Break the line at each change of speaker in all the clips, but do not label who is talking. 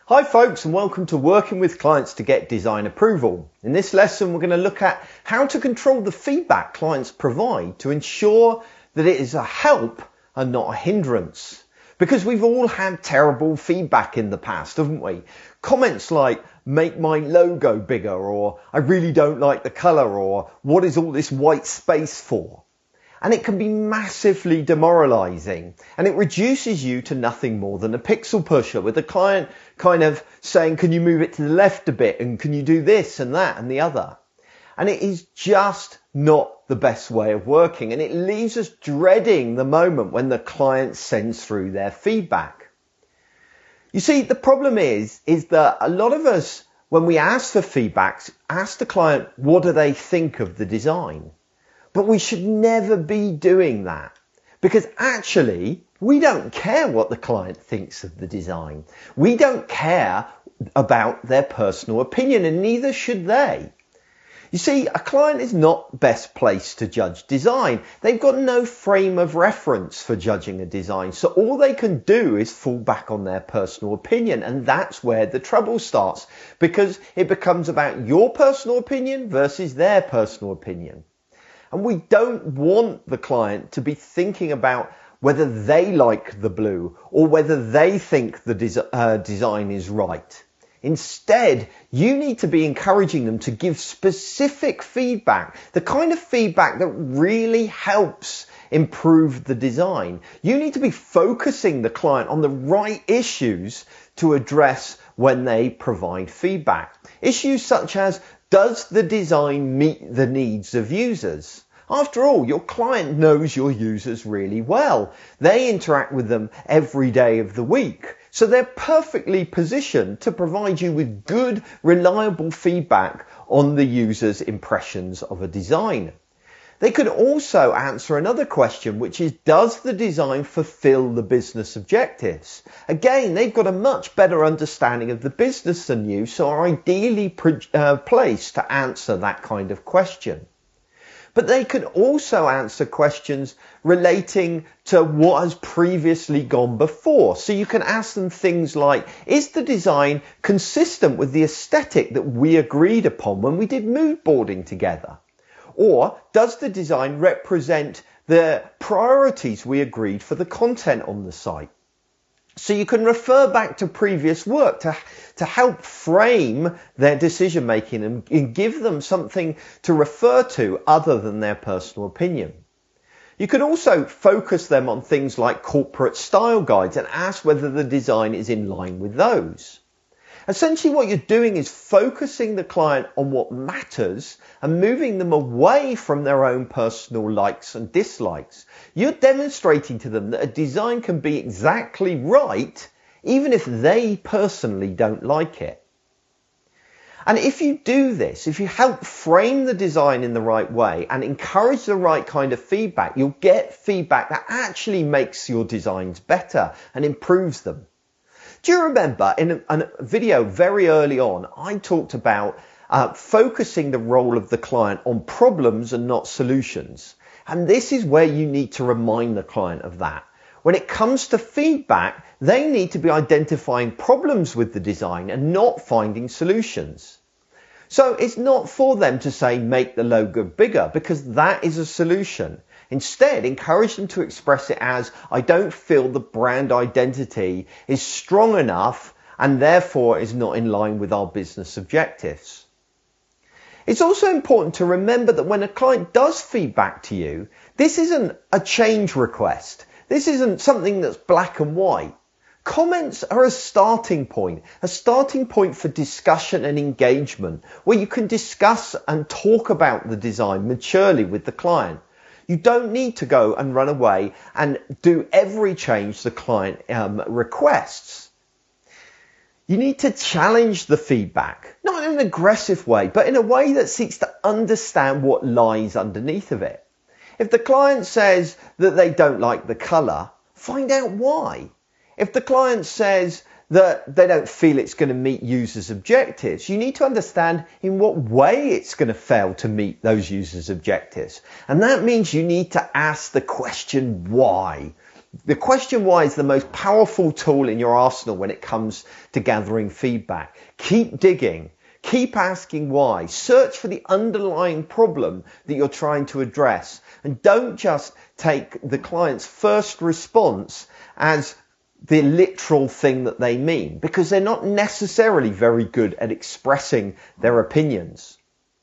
Hi folks, and welcome to Working with Clients to Get Design Approval. In this lesson we're going to look at how to control the feedback clients provide to ensure that it is a help and not a hindrance. Because we've all had terrible feedback in the past, haven't we? Comments like, make my logo bigger, or I really don't like the colour, or what is all this white space for? And it can be massively demoralizing, and it reduces you to nothing more than a pixel pusher, with the client kind of saying, can you move it to the left a bit, and can you do this and that and the other? And it is just not the best way of working, and it leaves us dreading the moment when the client sends through their feedback. You see, the problem is that a lot of us, when we ask for feedback, ask the client, what do they think of the design? But we should never be doing that, because actually we don't care what the client thinks of the design. We don't care about their personal opinion, and neither should they. You see, a client is not best placed to judge design. They've got no frame of reference for judging a design, so all they can do is fall back on their personal opinion, and that's where the trouble starts, because it becomes about your personal opinion versus their personal opinion. And we don't want the client to be thinking about whether they like the blue or whether they think the design is right. Instead, you need to be encouraging them to give specific feedback, the kind of feedback that really helps improve the design. You need to be focusing the client on the right issues to address when they provide feedback. Issues such as, does the design meet the needs of users? After all, your client knows your users really well. They interact with them every day of the week. So they're perfectly positioned to provide you with good, reliable feedback on the user's impressions of a design. They could also answer another question, which is, does the design fulfill the business objectives? Again, they've got a much better understanding of the business than you, so are ideally placed to answer that kind of question. But they could also answer questions relating to what has previously gone before. So you can ask them things like, is the design consistent with the aesthetic that we agreed upon when we did mood boarding together? Or does the design represent the priorities we agreed for the content on the site? So you can refer back to previous work to help frame their decision making and give them something to refer to other than their personal opinion. You can also focus them on things like corporate style guides and ask whether the design is in line with those. Essentially what you're doing is focusing the client on what matters and moving them away from their own personal likes and dislikes. You're demonstrating to them that a design can be exactly right even if they personally don't like it. And if you do this, if you help frame the design in the right way and encourage the right kind of feedback, you'll get feedback that actually makes your designs better and improves them. Do you remember in a video very early on, I talked about focusing the role of the client on problems and not solutions? And this is where you need to remind the client of that. When it comes to feedback, they need to be identifying problems with the design and not finding solutions. So it's not for them to say, make the logo bigger, because that is a solution. Instead, encourage them to express it as, I don't feel the brand identity is strong enough and therefore is not in line with our business objectives. It's also important to remember that when a client does feedback to you, this isn't a change request. This isn't something that's black and white. Comments are a starting point for discussion and engagement, where you can discuss and talk about the design maturely with the client. You don't need to go and run away and do every change the client requests. You need to challenge the feedback, not in an aggressive way, but in a way that seeks to understand what lies underneath of it. If the client says that they don't like the colour, find out why. If the client says that they don't feel it's going to meet users' objectives, you need to understand in what way it's going to fail to meet those users' objectives. And that means you need to ask the question why. The question why is the most powerful tool in your arsenal when it comes to gathering feedback. Keep digging. Keep asking why. Search for the underlying problem that you're trying to address. And don't just take the client's first response as the literal thing that they mean, because they're not necessarily very good at expressing their opinions.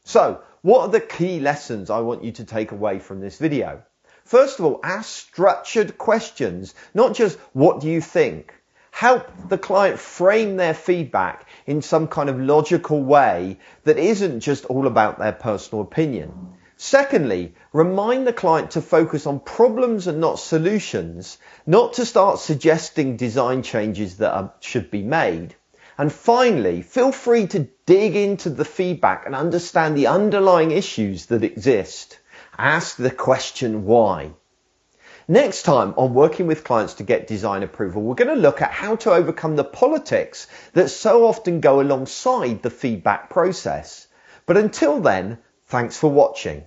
So, what are the key lessons I want you to take away from this video? First of all, ask structured questions, not just what do you think. Help the client frame their feedback in some kind of logical way that isn't just all about their personal opinion. Secondly, remind the client to focus on problems and not solutions, not to start suggesting design changes that should be made. And finally, feel free to dig into the feedback and understand the underlying issues that exist. Ask the question why. Next time on Working with Clients to Get Design Approval, we're going to look at how to overcome the politics that so often go alongside the feedback process. But until then, thanks for watching.